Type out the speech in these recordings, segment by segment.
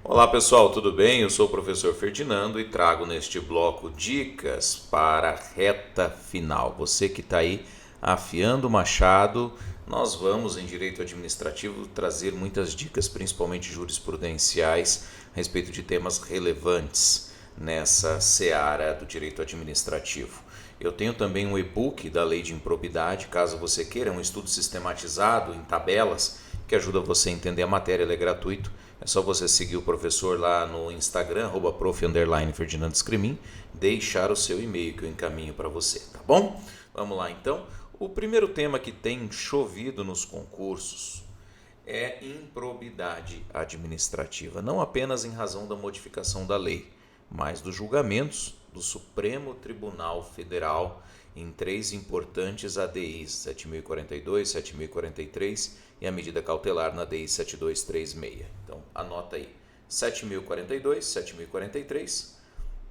Olá pessoal, tudo bem? Eu sou o professor Ferdinando e trago neste bloco dicas para a reta final. Você que está aí afiando o machado, nós vamos em direito administrativo trazer muitas dicas, principalmente jurisprudenciais, a respeito de temas relevantes nessa seara do direito administrativo. Eu tenho também um e-book da Lei de Improbidade, caso você queira, um estudo sistematizado em tabelas que ajuda você a entender a matéria, ele é gratuito. É só você seguir o professor lá no Instagram, @prof_Ferdinando Escrimin, deixar o seu e-mail que eu encaminho para você, tá bom? Vamos lá então. O primeiro tema que tem chovido nos concursos é improbidade administrativa, não apenas em razão da modificação da lei, mas dos julgamentos do Supremo Tribunal Federal em três importantes ADIs, 7.042, 7.043 e a medida cautelar na DI 7236. Então, anota aí, 7.042, 7.043,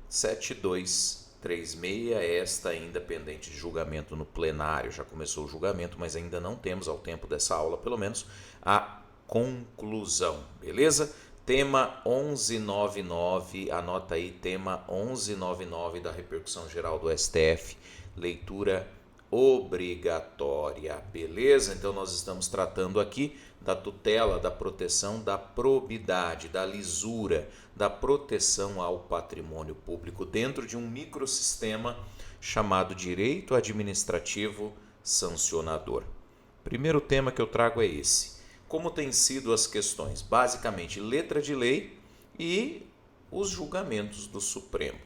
7236, esta ainda pendente de julgamento no plenário, já começou o julgamento, mas ainda não temos, ao tempo dessa aula, pelo menos, a conclusão, beleza? Tema 1199, anota aí, tema 1199 da repercussão geral do STF, leitura obrigatória, beleza? Então nós estamos tratando aqui da tutela, da proteção, da probidade, da lisura, da proteção ao patrimônio público dentro de um microsistema chamado direito administrativo sancionador. Primeiro tema que eu trago é esse. Como têm sido as questões? Basicamente, letra de lei e os julgamentos do Supremo.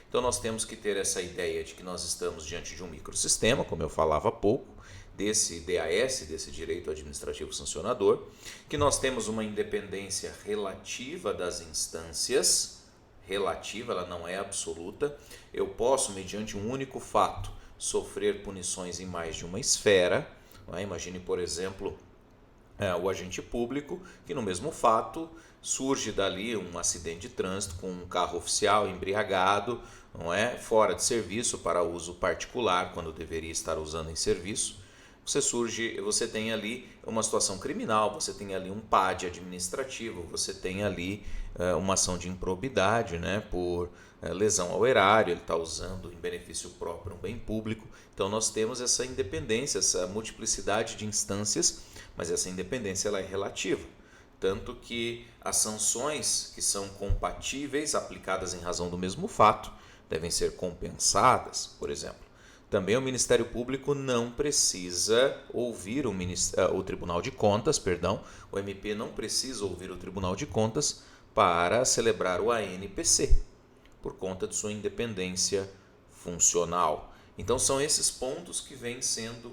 Então, nós temos que ter essa ideia de que nós estamos diante de um microsistema, como eu falava há pouco, desse DAS, desse Direito Administrativo Sancionador, que nós temos uma independência relativa das instâncias, relativa, ela não é absoluta. Eu posso, mediante um único fato, sofrer punições em mais de uma esfera. Não é? Imagine, por exemplo, o agente público, que no mesmo fato surge dali um acidente de trânsito com um carro oficial embriagado, não é, fora de serviço para uso particular, quando deveria estar usando em serviço. Você tem ali uma situação criminal, você tem ali um PAD administrativo, você tem ali uma ação de improbidade, né, por lesão ao erário, ele está usando em benefício próprio um bem público. Então nós temos essa independência, essa multiplicidade de instâncias, mas essa independência ela é relativa. Tanto que as sanções que são compatíveis, aplicadas em razão do mesmo fato, devem ser compensadas, por exemplo. Também o Ministério Público não precisa ouvir o Tribunal de Contas, o MP não precisa ouvir o Tribunal de Contas para celebrar o ANPC, por conta de sua independência funcional. Então são esses pontos que vêm sendo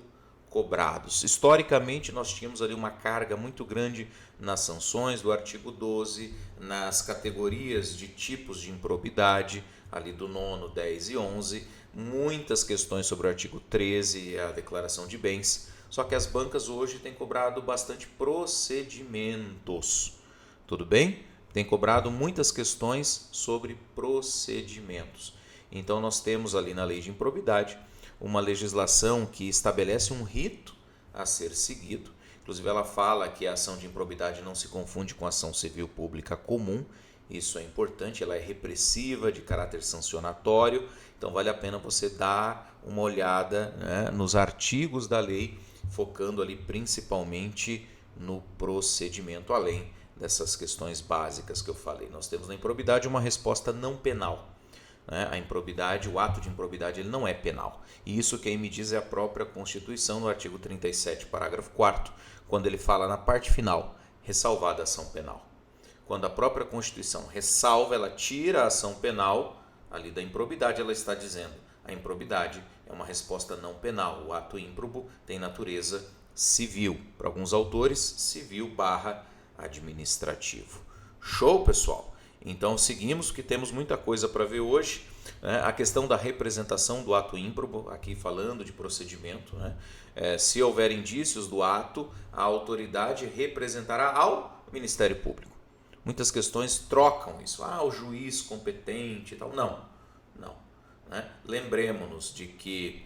cobrados. Historicamente, nós tínhamos ali uma carga muito grande nas sanções do artigo 12, nas categorias de tipos de improbidade, ali do 9º, 10 e 11, muitas questões sobre o artigo 13 e a declaração de bens, só que as bancas hoje têm cobrado bastante procedimentos, tudo bem? Tem cobrado muitas questões sobre procedimentos. Então nós temos ali na lei de improbidade uma legislação que estabelece um rito a ser seguido. Inclusive ela fala que a ação de improbidade não se confunde com a ação civil pública comum. Isso é importante, ela é repressiva, de caráter sancionatório, então vale a pena você dar uma olhada, né, nos artigos da lei, focando ali principalmente no procedimento, além dessas questões básicas que eu falei. Nós temos na improbidade uma resposta não penal. A improbidade, o ato de improbidade, ele não é penal. E isso quem me diz é a própria Constituição, no artigo 37, parágrafo 4º, quando ele fala na parte final, ressalvada a ação penal. Quando a própria Constituição ressalva, ela tira a ação penal ali da improbidade, ela está dizendo, a improbidade é uma resposta não penal, o ato ímprobo tem natureza civil, para alguns autores, civil/administrativo. Show, pessoal? Então seguimos, porque temos muita coisa para ver hoje, né? A questão da representação do ato ímprobo, aqui falando de procedimento, né? Se houver indícios do ato, a autoridade representará ao Ministério Público. Muitas questões trocam isso, o juiz competente e tal. Não. Né? Lembremos-nos de que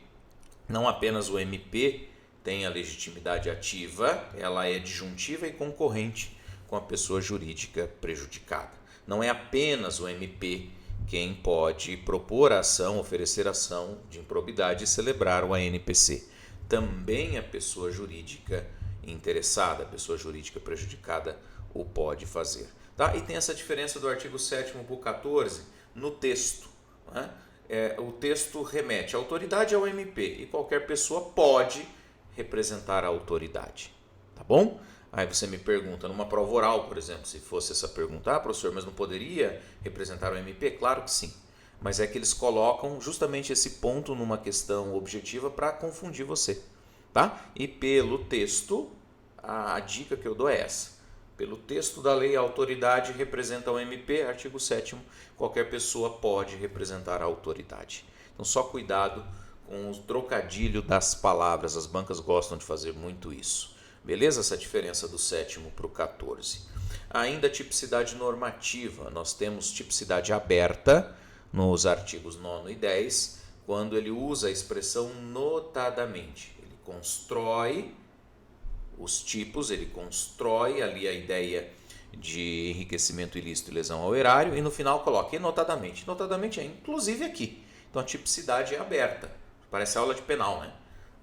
não apenas o MP tem a legitimidade ativa, ela é disjuntiva e concorrente com a pessoa jurídica prejudicada. Não é apenas o MP quem pode propor a ação, oferecer ação de improbidade e celebrar o ANPC. Também a pessoa jurídica interessada, a pessoa jurídica prejudicada, o pode fazer. Tá? E tem essa diferença do artigo 7º para o 14 no texto. Né? O texto remete a autoridade ao MP e qualquer pessoa pode representar a autoridade. Tá bom? Aí você me pergunta, numa prova oral, por exemplo, se fosse essa pergunta, professor, mas não poderia representar o MP? Claro que sim. Mas é que eles colocam justamente esse ponto numa questão objetiva para confundir você. Tá? E pelo texto, a dica que eu dou é essa. Pelo texto da lei, a autoridade representa o MP, artigo 7º, qualquer pessoa pode representar a autoridade. Então, só cuidado com o trocadilho das palavras, as bancas gostam de fazer muito isso. Beleza? Essa diferença do 7º para o 14. Ainda a tipicidade normativa, nós temos tipicidade aberta nos artigos 9 e 10, quando ele usa a expressão notadamente. Ele constrói os tipos, ele constrói ali a ideia de enriquecimento ilícito e lesão ao erário e no final coloca e notadamente. Notadamente é inclusive aqui. Então a tipicidade é aberta. Parece aula de penal, né?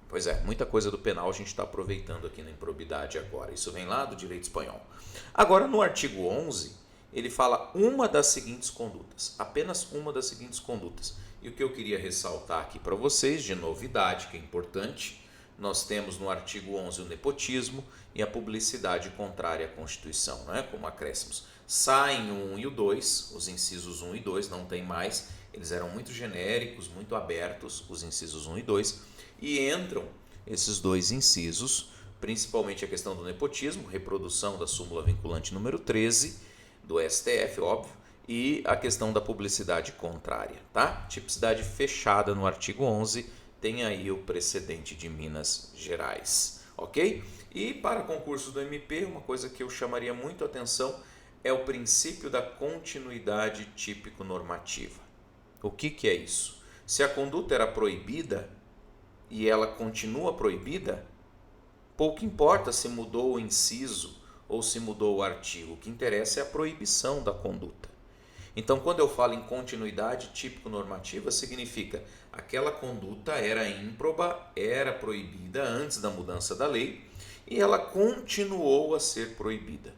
Pois é, muita coisa do penal a gente está aproveitando aqui na improbidade agora. Isso vem lá do direito espanhol. Agora, no artigo 11, ele fala uma das seguintes condutas. Apenas uma das seguintes condutas. E o que eu queria ressaltar aqui para vocês, de novidade, que é importante, nós temos no artigo 11 o nepotismo e a publicidade contrária à Constituição, né? Como acréscimos. Saem o 1 e o 2, os incisos 1 e 2, não tem mais. Eles eram muito genéricos, muito abertos, os incisos 1 e 2. E entram esses dois incisos, principalmente a questão do nepotismo, reprodução da súmula vinculante número 13 do STF, óbvio, e a questão da publicidade contrária, tá? Tipicidade fechada no artigo 11, tem aí o precedente de Minas Gerais, ok? E para concurso do MP, uma coisa que eu chamaria muito a atenção é o princípio da continuidade típico-normativa. O que é isso? Se a conduta era proibida, e ela continua proibida, pouco importa se mudou o inciso ou se mudou o artigo. O que interessa é a proibição da conduta. Então, quando eu falo em continuidade típico-normativa, significa aquela conduta era ímproba, era proibida antes da mudança da lei e ela continuou a ser proibida,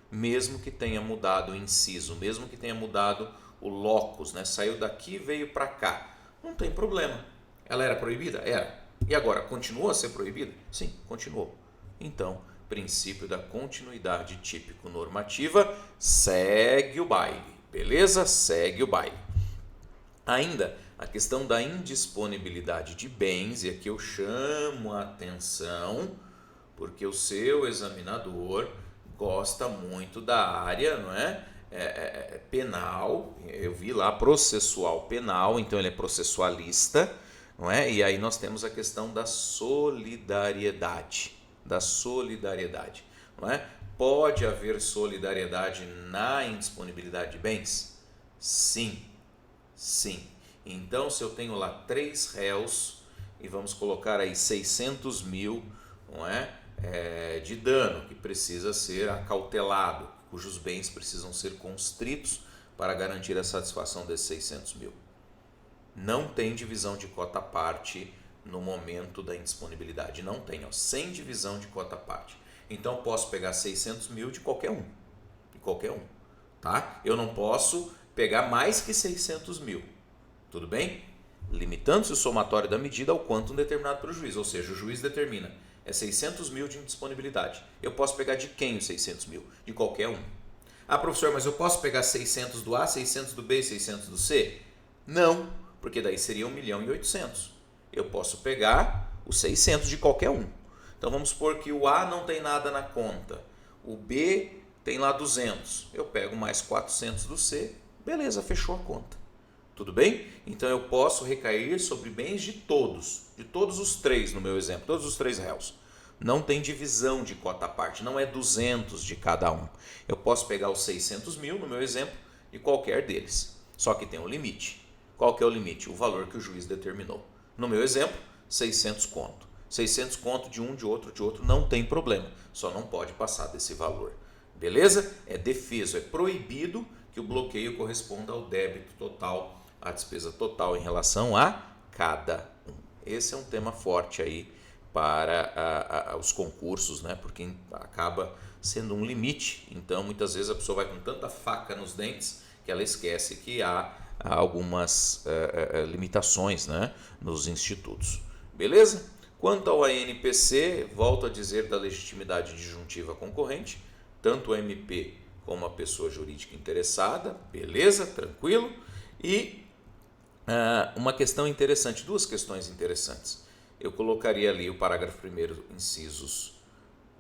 mesmo que tenha mudado o inciso, mesmo que tenha mudado o locus, né? Saiu daqui e veio para cá. Não tem problema. Ela era proibida? Era. E agora, continuou a ser proibida? Sim, continuou. Então, princípio da continuidade típico-normativa, segue o baile. Beleza? Segue o baile. Ainda, a questão da indisponibilidade de bens, e aqui eu chamo a atenção, porque o seu examinador gosta muito da área, não é? Penal, eu vi lá processual penal, então ele é processualista, não é? E aí nós temos a questão da solidariedade, não é? Pode haver solidariedade na indisponibilidade de bens? Sim, sim. Então, se eu tenho lá 3 réus e vamos colocar aí 600 mil, não é? De dano que precisa ser acautelado, cujos bens precisam ser constritos para garantir a satisfação desses 600 mil. Não tem divisão de cota parte no momento da indisponibilidade. Não tem, sem divisão de cota parte. Então, eu posso pegar 600 mil de qualquer um. Tá? Eu não posso pegar mais que 600 mil. Tudo bem? Limitando-se o somatório da medida ao quantum determinado pelo juiz. Ou seja, o juiz determina, é 600 mil de indisponibilidade. Eu posso pegar de quem os 600 mil? De qualquer um. Ah, professor, mas eu posso pegar 600 do A, 600 do B e 600 do C? Não, porque daí seria 1.800.000. Eu posso pegar os 600 de qualquer um. Então vamos supor que o A não tem nada na conta, o B tem lá 200. Eu pego mais 400 do C, beleza, fechou a conta. Tudo bem? Então eu posso recair sobre bens de todos os 3 no meu exemplo, todos os 3 réus. Não tem divisão de cota à parte, não é 200 de cada um. Eu posso pegar os 600 mil no meu exemplo de qualquer deles, só que tem um limite. Qual que é o limite? O valor que o juiz determinou. No meu exemplo, 600 conto. 600 conto de um, de outro, não tem problema, só não pode passar desse valor. Beleza? É defeso, é proibido que o bloqueio corresponda ao débito total, à despesa total em relação a cada um. Esse é um tema forte aí para os concursos, né? Porque acaba sendo um limite. Então, muitas vezes a pessoa vai com tanta faca nos dentes que ela esquece que há algumas limitações, né, nos institutos. Beleza? Quanto ao ANPC, volto a dizer da legitimidade disjuntiva concorrente, tanto o MP como a pessoa jurídica interessada, beleza? Tranquilo? E uma questão interessante, duas questões interessantes. Eu colocaria ali o parágrafo 1º, incisos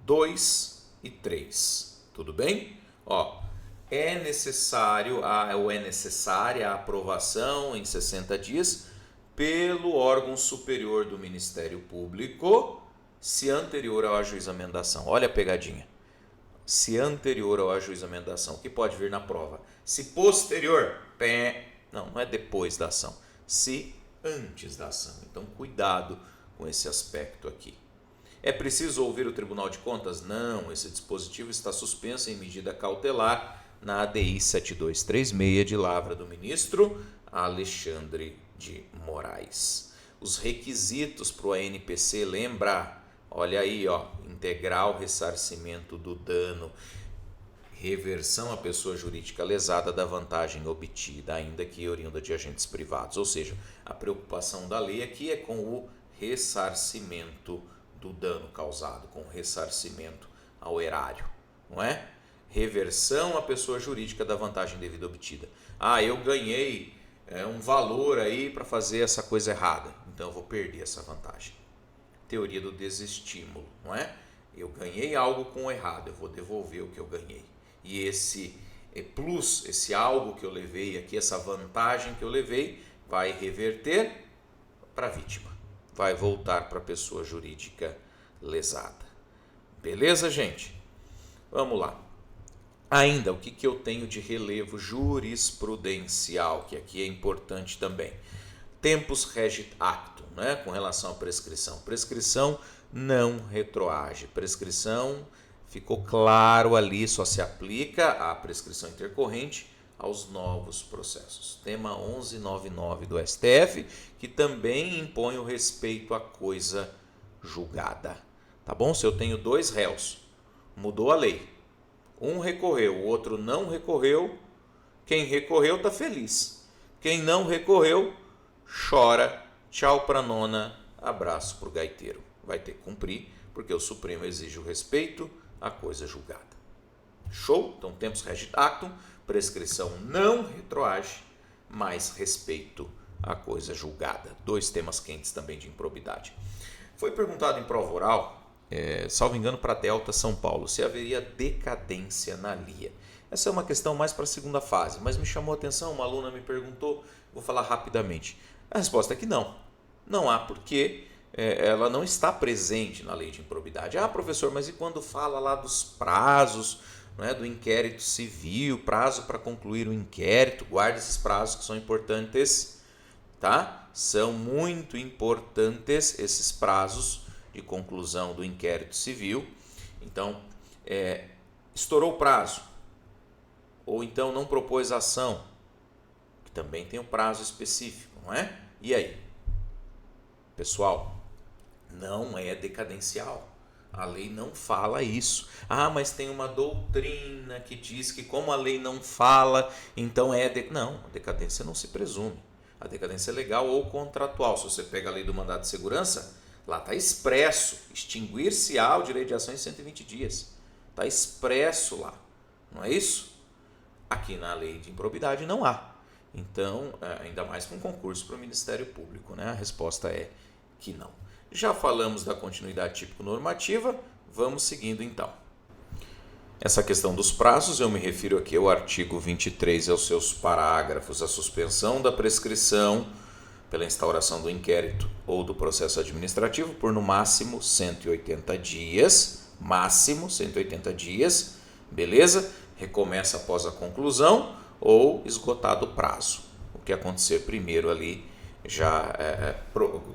2 e 3. Tudo bem? Ó, é necessária a aprovação em 60 dias pelo órgão superior do Ministério Público, se anterior ao ajuizamento da ação. Olha a pegadinha. Se anterior ao ajuizamento da ação, o que pode vir na prova? Se posterior, não é depois da ação. Se antes da ação. Então, cuidado com esse aspecto aqui. É preciso ouvir o Tribunal de Contas? Não, esse dispositivo está suspenso em medida cautelar na ADI 7236 de lavra do ministro Alexandre de Moraes. Os requisitos para o ANPC, lembra? Olha aí, ó, integral ressarcimento do dano, reversão à pessoa jurídica lesada da vantagem obtida, ainda que oriunda de agentes privados. Ou seja, a preocupação da lei aqui é com o ressarcimento do dano causado, com o ressarcimento ao erário, não é? Reversão à pessoa jurídica da vantagem devida obtida. Eu ganhei um valor aí para fazer essa coisa errada, então eu vou perder essa vantagem. Teoria do desestímulo, não é? Eu ganhei algo com o errado, eu vou devolver o que eu ganhei. E esse plus, esse algo que eu levei aqui, essa vantagem que eu levei, vai reverter para a vítima, vai voltar para a pessoa jurídica lesada. Beleza, gente? Vamos lá. Ainda, o que eu tenho de relevo jurisprudencial, que aqui é importante também. Tempus regit actum, né? Com relação à prescrição. Prescrição não retroage. Prescrição, ficou claro ali, só se aplica a prescrição intercorrente aos novos processos. Tema 1199 do STF, que também impõe o respeito à coisa julgada. Tá bom? Se eu tenho dois réus, mudou a lei. Um recorreu, o outro não recorreu. Quem recorreu está feliz. Quem não recorreu, chora. Tchau para nona, abraço para o gaiteiro. Vai ter que cumprir, porque o Supremo exige o respeito à coisa julgada. Show? Então, tempus regit actum, prescrição não retroage, mas respeito à coisa julgada. Dois temas quentes também de improbidade. Foi perguntado em prova oral, salvo engano, para Delta São Paulo, se haveria decadência na LIA. Essa é uma questão mais para a segunda fase, mas me chamou a atenção, uma aluna me perguntou, vou falar rapidamente. A resposta é que não. Não há, porque ela não está presente na lei de improbidade. Professor, mas e quando fala lá dos prazos, não é, do inquérito civil, prazo para concluir o inquérito? Guarde esses prazos que são importantes, tá? São muito importantes esses prazos de conclusão do inquérito civil. Então, estourou o prazo, ou então não propôs ação, que também tem um prazo específico, não é? E aí? Pessoal, não é decadencial. A lei não fala isso. Mas tem uma doutrina que diz que como a lei não fala, então Não, a decadência não se presume. A decadência é legal ou contratual. Se você pega a lei do mandado de segurança, lá está expresso, extinguir-se-á o direito de ação em 120 dias. Está expresso lá, não é isso? Aqui na lei de improbidade não há. Então, ainda mais com concurso para o Ministério Público, né? A resposta é que não. Já falamos da continuidade típico-normativa, vamos seguindo então. Essa questão dos prazos, eu me refiro aqui ao artigo 23 e aos seus parágrafos, a suspensão da prescrição pela instauração do inquérito ou do processo administrativo por no máximo 180 dias, beleza? Recomeça após a conclusão ou esgotado o prazo. O que acontecer primeiro ali já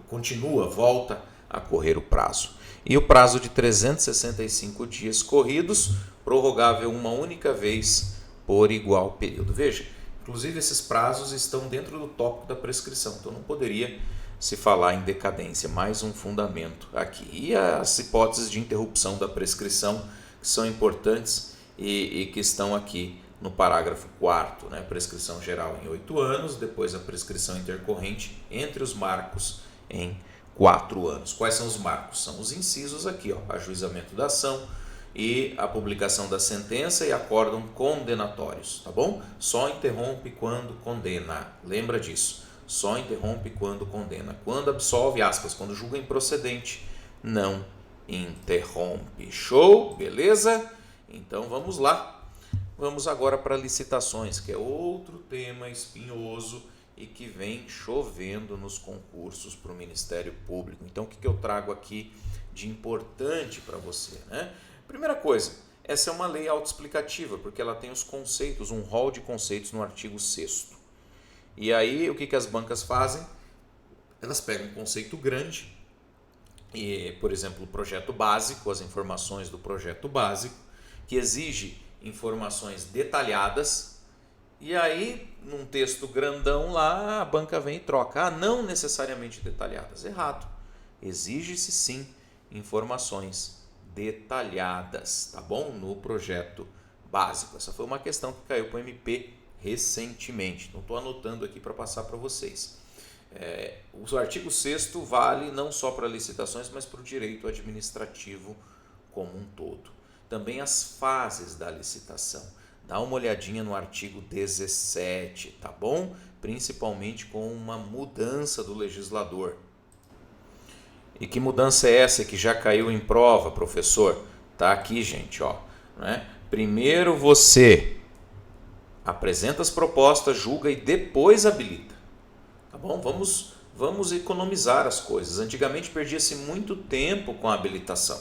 continua, volta a correr o prazo. e o prazo de 365 dias corridos, prorrogável uma única vez por igual período. Veja, inclusive esses prazos estão dentro do tópico da prescrição, então não poderia se falar em decadência, mais um fundamento aqui. E as hipóteses de interrupção da prescrição, que são importantes e que estão aqui no parágrafo 4º, né? Prescrição geral em 8 anos, depois a prescrição intercorrente entre os marcos em 4 anos. Quais são os marcos? São os incisos aqui, ó, ajuizamento da ação e a publicação da sentença e acórdão condenatórios, tá bom? Só interrompe quando condena, lembra disso. Só interrompe quando condena. Quando absolve, aspas, quando julga improcedente, não interrompe. Show? Beleza? Então vamos lá. Vamos agora para licitações, que é outro tema espinhoso e que vem chovendo nos concursos para o Ministério Público. Então o que eu trago aqui de importante para você, né? Primeira coisa, essa é uma lei autoexplicativa, porque ela tem os conceitos, um rol de conceitos no artigo 6º. E aí, o que as bancas fazem? Elas pegam um conceito grande, e, por exemplo, o projeto básico, as informações do projeto básico, que exige informações detalhadas, e aí, num texto grandão lá, a banca vem e troca. Ah, não necessariamente detalhadas. Errado. Exige-se sim informações detalhadas, tá bom? No projeto básico. Essa foi uma questão que caiu para o MP recentemente. Não estou anotando aqui para passar para vocês. O artigo 6º vale não só para licitações, mas para o direito administrativo como um todo. Também as fases da licitação. Dá uma olhadinha no artigo 17, tá bom? Principalmente com uma mudança do legislador. E que mudança é essa que já caiu em prova, professor? Tá aqui, gente, ó, né? Primeiro você apresenta as propostas, julga e depois habilita. Tá bom? Vamos economizar as coisas. Antigamente perdia-se muito tempo com a habilitação.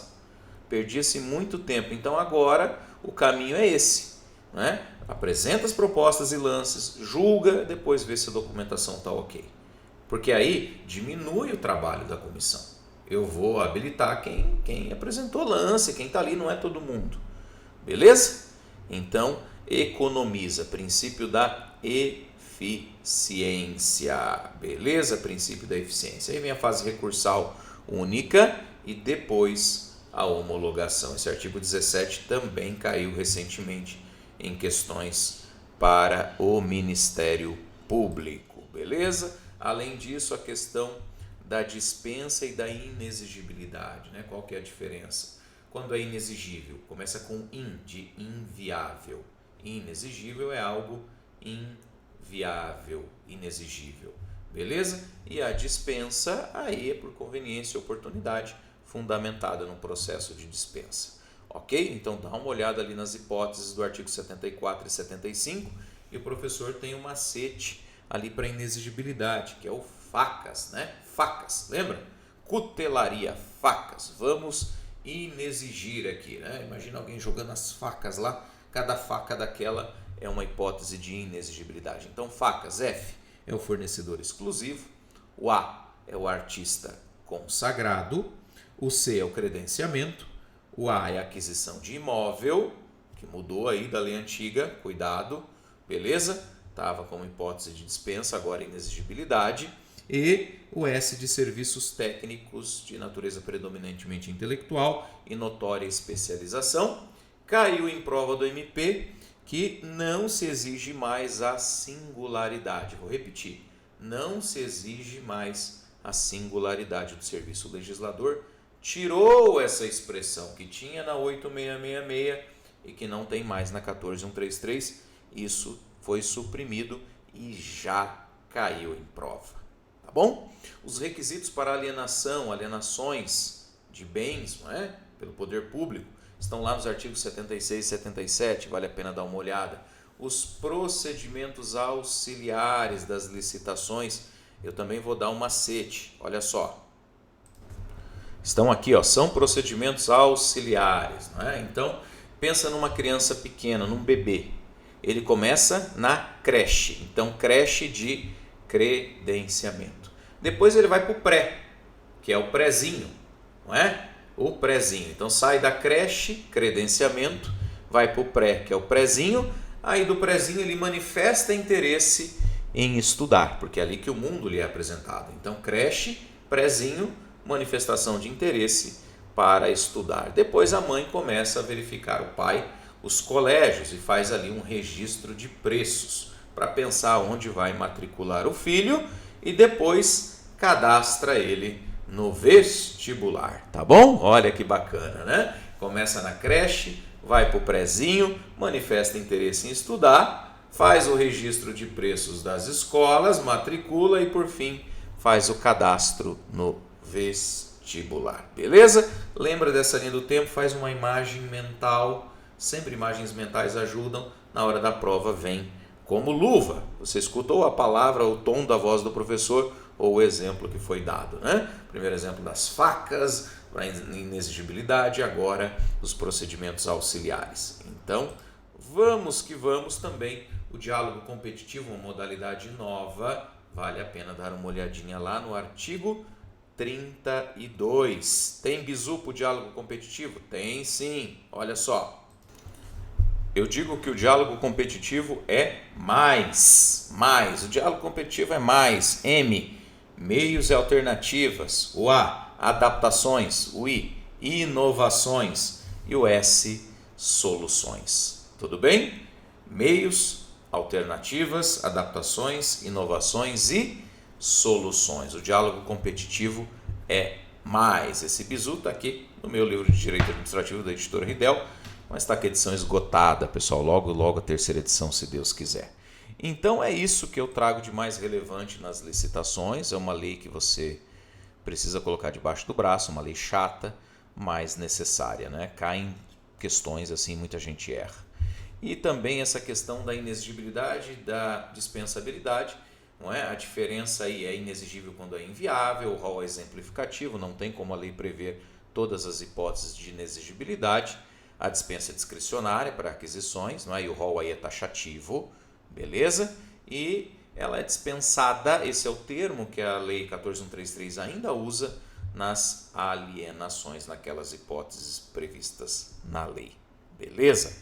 Perdia-se muito tempo. Então agora o caminho é esse, né? Apresenta as propostas e lances, julga, depois vê se a documentação está ok. Porque aí diminui o trabalho da comissão. Eu vou habilitar quem apresentou lance, quem está ali, não é todo mundo. Beleza? Então, economiza, princípio da eficiência, beleza? Princípio da eficiência. Aí vem a fase recursal única e depois a homologação. Esse artigo 17 também caiu recentemente em questões para o Ministério Público, beleza? Além disso, a questão da dispensa e da inexigibilidade, né? Qual que é a diferença? Quando é inexigível, começa com in, de inviável. Inexigível é algo inviável, inexigível. Beleza? E a dispensa aí é por conveniência e oportunidade fundamentada no processo de dispensa. Ok? Então dá uma olhada ali nas hipóteses do artigo 74 e 75 e o professor tem um macete ali para inexigibilidade, que é o facas, né? Facas, lembra? Cutelaria, facas. Vamos inexigir aqui, né? Imagina alguém jogando as facas lá, cada faca daquela é uma hipótese de inexigibilidade. Então, facas, F é o fornecedor exclusivo, o A é o artista consagrado, o C é o credenciamento, o A é a aquisição de imóvel, que mudou aí da lei antiga, cuidado, beleza? Estava como hipótese de dispensa, agora inexigibilidade. E o S de serviços técnicos de natureza predominantemente intelectual e notória especialização. Caiu em prova do MP que não se exige mais a singularidade. Vou repetir, não se exige mais a singularidade do serviço. O legislador tirou essa expressão que tinha na 8666 e que não tem mais na 14133. Isso foi suprimido e já caiu em prova. Tá bom? Os requisitos para alienações de bens, não é? Pelo poder público, estão lá nos artigos 76 e 77, vale a pena dar uma olhada. Os procedimentos auxiliares das licitações, eu também vou dar um macete, olha só. Estão aqui, ó, são procedimentos auxiliares, não é? Então, pensa numa criança pequena, num bebê. Ele começa na creche, então creche de credenciamento. Depois ele vai para o pré, que é o prézinho, não é? O prézinho. Então sai da creche, credenciamento, vai para o pré, que é o prézinho. Aí do prézinho ele manifesta interesse em estudar, porque é ali que o mundo lhe é apresentado. Então creche, prézinho, manifestação de interesse para estudar. Depois a mãe começa a verificar, o pai, os colégios, e faz ali um registro de preços para pensar onde vai matricular o filho e depois cadastra ele no vestibular, tá bom? Olha que bacana, né? Começa na creche, vai para o prézinho, manifesta interesse em estudar, faz o registro de preços das escolas, matricula e por fim faz o cadastro no vestibular, beleza? Lembra dessa linha do tempo, faz uma imagem mental, sempre imagens mentais ajudam, na hora da prova vem como luva. Você escutou a palavra, o tom da voz do professor ou o exemplo que foi dado, né? Primeiro exemplo das facas, a inexigibilidade, agora os procedimentos auxiliares. Então, vamos que vamos também. O diálogo competitivo, uma modalidade nova, vale a pena dar uma olhadinha lá no artigo 32. Tem bizu para o diálogo competitivo? Tem sim, olha só. Eu digo que o diálogo competitivo é mais. O diálogo competitivo é mais. M, meios e alternativas. O A, adaptações. O I, inovações. E o S, soluções. Tudo bem? Meios, alternativas, adaptações, inovações e soluções. O diálogo competitivo é mais. Esse bizu está aqui no meu livro de Direito Administrativo da editora Ridel. Mas está com a edição esgotada, pessoal. Logo a terceira edição, se Deus quiser. Então é isso que eu trago de mais relevante nas licitações. É uma lei que você precisa colocar debaixo do braço, uma lei chata, mas necessária, né? Caem questões assim, muita gente erra. E também essa questão da inexigibilidade, da dispensabilidade, não é? A diferença aí é inexigível quando é inviável, o rol é exemplificativo, não tem como a lei prever todas as hipóteses de inexigibilidade. A dispensa discricionária para aquisições, não é? E o rol aí é taxativo, beleza? E ela é dispensada, esse é o termo que a Lei 14.133 ainda usa nas alienações, naquelas hipóteses previstas na lei, beleza?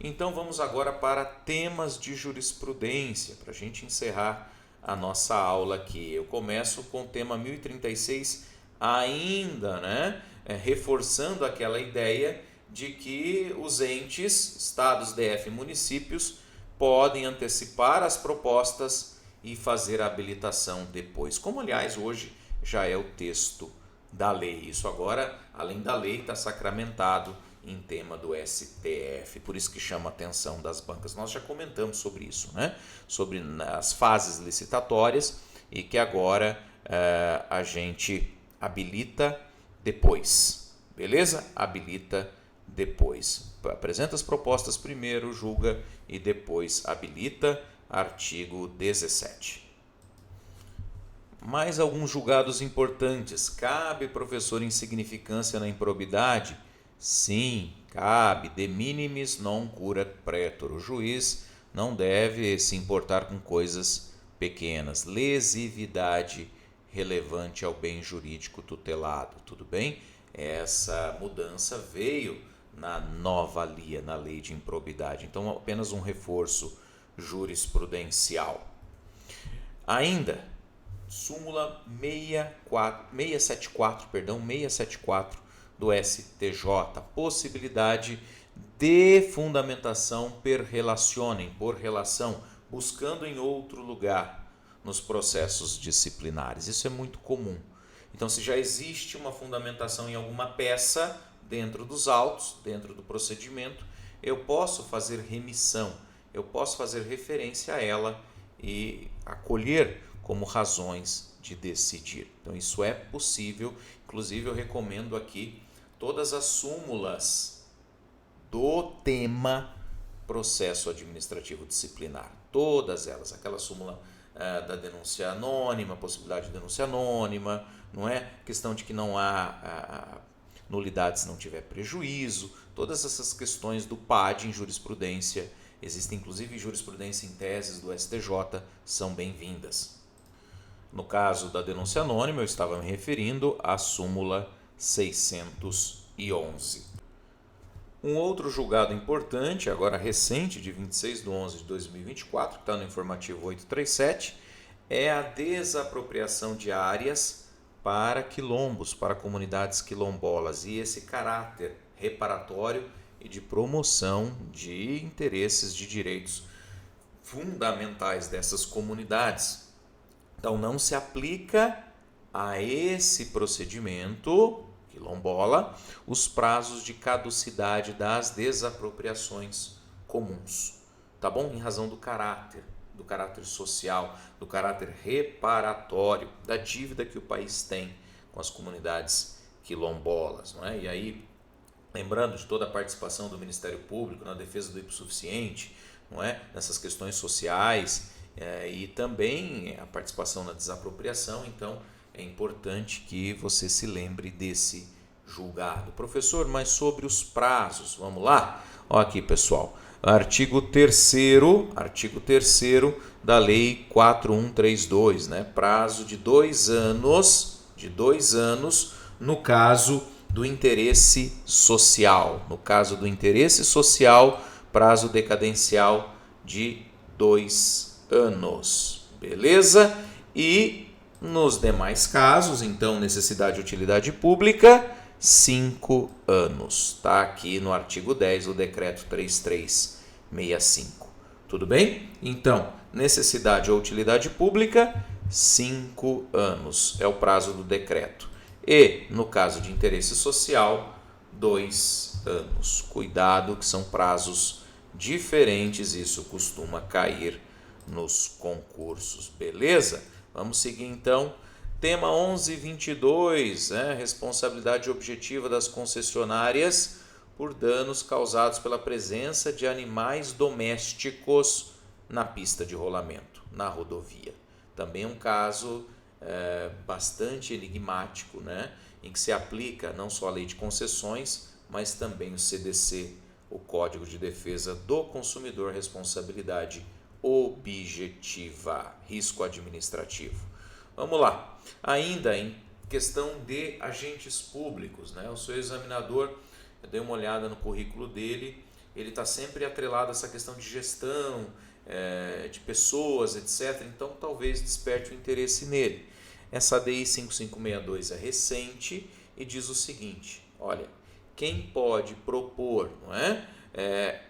Então vamos agora para temas de jurisprudência, para a gente encerrar a nossa aula aqui. Eu começo com o tema 1036 ainda, né? Reforçando aquela ideia de que os entes, estados, DF e municípios podem antecipar as propostas e fazer a habilitação depois, como aliás hoje já é o texto da lei. Isso agora, além da lei, está sacramentado em tema do STF, por isso que chama a atenção das bancas. Nós já comentamos sobre isso, né? Sobre as fases licitatórias e que agora a gente habilita depois, beleza? Habilita depois. Apresenta as propostas primeiro, julga e depois habilita. Artigo 17. Mais alguns julgados importantes. Cabe professor insignificância na improbidade? Sim, cabe. De minimis non curat praetor. O juiz não deve se importar com coisas pequenas. Lesividade relevante ao bem jurídico tutelado. Tudo bem? Essa mudança veio na nova LIA, na lei de improbidade. Então, apenas um reforço jurisprudencial. Ainda, súmula 674 do STJ, possibilidade de fundamentação per relationem, por relação, buscando em outro lugar nos processos disciplinares. Isso é muito comum. Então, se já existe uma fundamentação em alguma peça dentro dos autos, dentro do procedimento, eu posso fazer remissão, eu posso fazer referência a ela e acolher como razões de decidir. Então, isso é possível. Inclusive, eu recomendo aqui todas as súmulas do tema processo administrativo disciplinar. Todas elas. Aquela súmula da denúncia anônima, possibilidade de denúncia anônima, não é? Questão de que não há nulidade se não tiver prejuízo. Todas essas questões do PAD em jurisprudência, existem inclusive jurisprudência em teses do STJ, são bem-vindas. No caso da denúncia anônima, eu estava me referindo à súmula 611. Um outro julgado importante, agora recente, de 26/11/2024, que está no informativo 837, é a desapropriação de áreas para quilombos, para comunidades quilombolas, e esse caráter reparatório e de promoção de interesses de direitos fundamentais dessas comunidades. Então não se aplica a esse procedimento quilombola os prazos de caducidade das desapropriações comuns, tá bom? Em razão do caráter social, do caráter reparatório, da dívida que o país tem com as comunidades quilombolas, não é? E aí, lembrando de toda a participação do Ministério Público na defesa do hipossuficiente, não é? Nessas questões sociais, e também a participação na desapropriação, então é importante que você se lembre desse julgado. Professor, mas sobre os prazos, vamos lá? Olha aqui, pessoal, artigo 3º da Lei 4132, né? Prazo de 2 anos, no caso do interesse social. No caso do interesse social, prazo decadencial de 2 anos, beleza? E nos demais casos, então, necessidade e utilidade pública, 5 anos. Está aqui no artigo 10 do decreto 3365. Tudo bem? Então, necessidade ou utilidade pública, 5 anos é o prazo do decreto. E, no caso de interesse social, 2 anos. Cuidado que são prazos diferentes, isso costuma cair nos concursos, beleza? Vamos seguir então. Tema 1122, responsabilidade objetiva das concessionárias por danos causados pela presença de animais domésticos na pista de rolamento, na rodovia. Também um caso bastante enigmático, né? Em que se aplica não só a lei de concessões, mas também o CDC, o Código de Defesa do Consumidor, responsabilidade objetiva, risco administrativo. Vamos lá. Ainda em questão de agentes públicos, né? O seu examinador, eu dei uma olhada no currículo dele, ele está sempre atrelado a essa questão de gestão, de pessoas, etc. Então, talvez desperte o interesse nele. Essa ADI 5562 é recente e diz o seguinte, olha, quem pode propor, não é?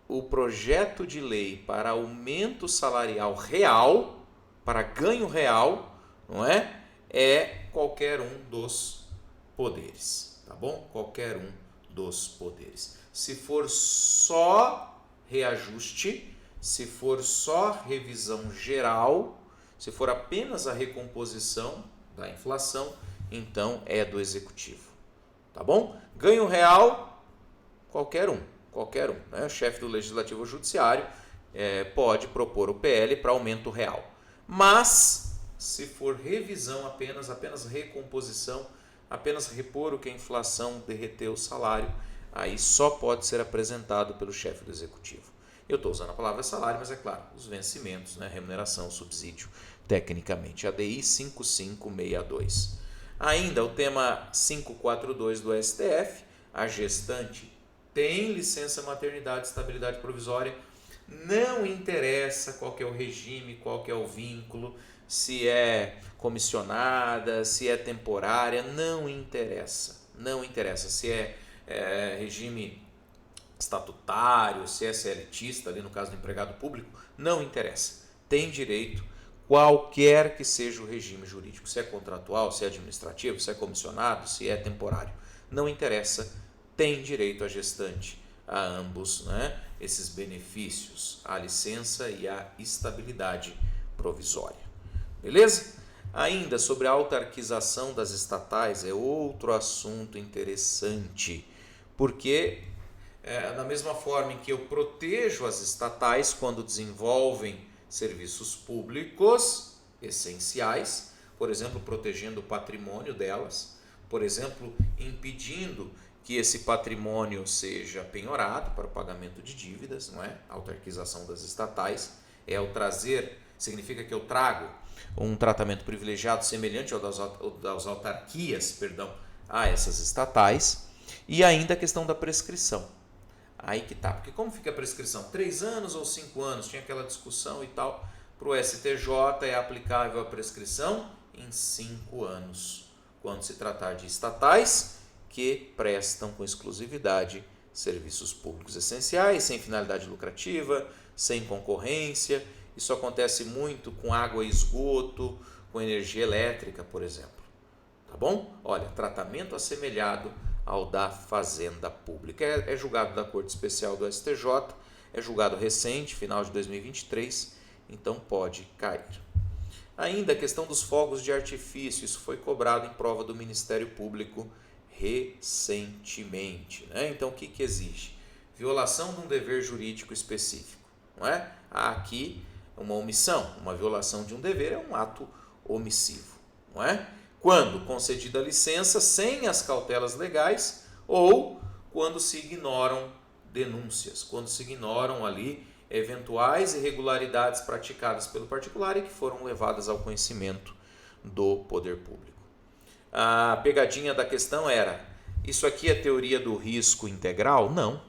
O projeto de lei para aumento salarial real, para ganho real, não é? É qualquer um dos poderes, tá bom? Qualquer um dos poderes. Se for só reajuste, se for só revisão geral, se for apenas a recomposição da inflação, então é do executivo, tá bom? Ganho real, qualquer um, né? O chefe do Legislativo ou Judiciário pode propor o PL para aumento real. Mas, se for revisão apenas recomposição, apenas repor o que a inflação derreteu o salário, aí só pode ser apresentado pelo chefe do Executivo. Eu estou usando a palavra salário, mas é claro, os vencimentos, né? Remuneração, subsídio, tecnicamente. ADI 5562. Ainda o tema 542 do STF, a gestante tem licença maternidade, estabilidade provisória, não interessa qual que é o regime, qual que é o vínculo, se é comissionada, se é temporária, não interessa se é regime estatutário, se é CLTista, ali no caso do empregado público, não interessa, tem direito, qualquer que seja o regime jurídico, se é contratual, se é administrativo, se é comissionado, se é temporário, não interessa, tem direito a gestante a ambos, né, esses benefícios, a licença e a estabilidade provisória. Beleza? Ainda sobre a autarquização das estatais, é outro assunto interessante, porque da mesma forma em que eu protejo as estatais quando desenvolvem serviços públicos essenciais, por exemplo, protegendo o patrimônio delas, por exemplo, impedindo que esse patrimônio seja penhorado para o pagamento de dívidas, não é? A autarquização das estatais significa que eu trago um tratamento privilegiado semelhante ao das autarquias, a essas estatais, e ainda a questão da prescrição. Aí que tá, porque como fica a prescrição? 3 anos ou 5 anos? Tinha aquela discussão e tal. Para o STJ é aplicável a prescrição em 5 anos, quando se tratar de estatais que prestam com exclusividade serviços públicos essenciais, sem finalidade lucrativa, sem concorrência. Isso acontece muito com água e esgoto, com energia elétrica, por exemplo. Tá bom? Olha, tratamento assemelhado ao da Fazenda Pública. É julgado da Corte Especial do STJ, é julgado recente, final de 2023, então pode cair. Ainda a questão dos fogos de artifício, isso foi cobrado em prova do Ministério Público recentemente. Né? Então o que exige? Violação de um dever jurídico específico. Não é? Há aqui uma omissão, uma violação de um dever é um ato omissivo. Não é? Quando concedida a licença sem as cautelas legais ou quando se ignoram denúncias, quando se ignoram ali eventuais irregularidades praticadas pelo particular e que foram levadas ao conhecimento do poder público. A pegadinha da questão era, isso aqui é teoria do risco integral? Não,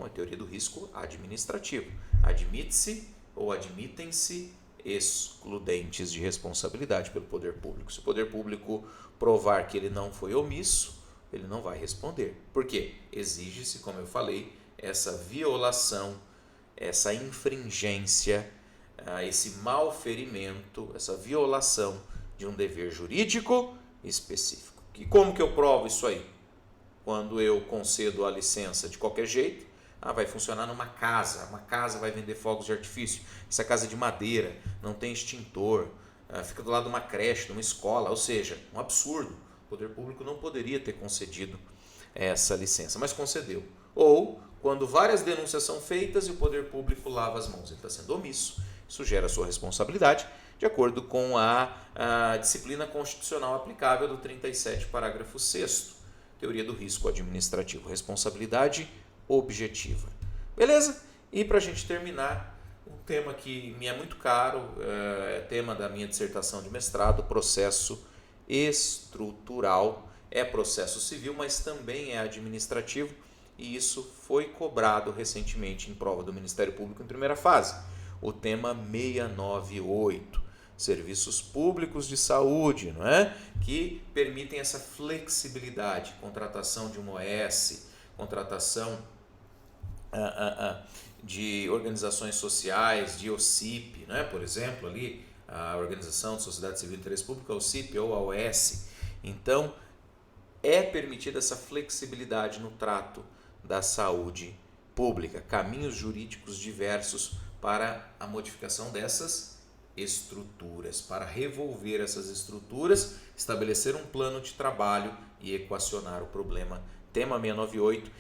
é teoria do risco administrativo. Admite-se ou admitem-se excludentes de responsabilidade pelo poder público. Se o poder público provar que ele não foi omisso, ele não vai responder. Por quê? Exige-se, como eu falei, essa violação, essa infringência, esse malferimento, essa violação de um dever jurídico específico. E como que eu provo isso aí? Quando eu concedo a licença de qualquer jeito, vai funcionar numa casa, uma casa vai vender fogos de artifício, essa casa é de madeira, não tem extintor, fica do lado de uma creche, de uma escola, ou seja, um absurdo. O poder público não poderia ter concedido essa licença, mas concedeu. Ou quando várias denúncias são feitas e o poder público lava as mãos, ele está sendo omisso, isso gera a sua responsabilidade, de acordo com a disciplina constitucional aplicável do 37, parágrafo 6º, teoria do risco administrativo, responsabilidade objetiva. Beleza? E para a gente terminar, um tema que me é muito caro, é tema da minha dissertação de mestrado, processo estrutural. É processo civil, mas também é administrativo, e isso foi cobrado recentemente em prova do Ministério Público em primeira fase. O tema 698, serviços públicos de saúde, não é? Que permitem essa flexibilidade, contratação de uma OS, contratação de organizações sociais, de OCIP, né? Por exemplo, ali a Organização de Sociedade Civil de Interesse Público, a OCIP ou a OS. Então, é permitida essa flexibilidade no trato da saúde pública, caminhos jurídicos diversos para a modificação dessas estruturas, para revolver essas estruturas, estabelecer um plano de trabalho e equacionar o problema. Tema 698,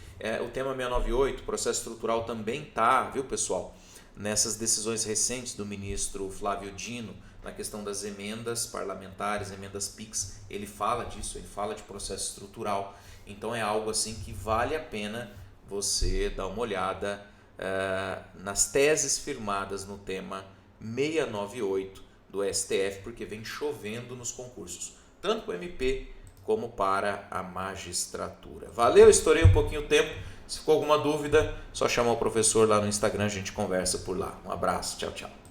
o tema 698, processo estrutural, também está, viu pessoal, nessas decisões recentes do ministro Flávio Dino, na questão das emendas parlamentares, emendas PIX, ele fala disso, ele fala de processo estrutural. Então é algo assim que vale a pena você dar uma olhada nas teses firmadas no tema 698 do STF, porque vem chovendo nos concursos, tanto para o MP como para a magistratura. Valeu, estourei um pouquinho o tempo. Se ficou alguma dúvida, só chamar o professor lá no Instagram, a gente conversa por lá. Um abraço, tchau, tchau.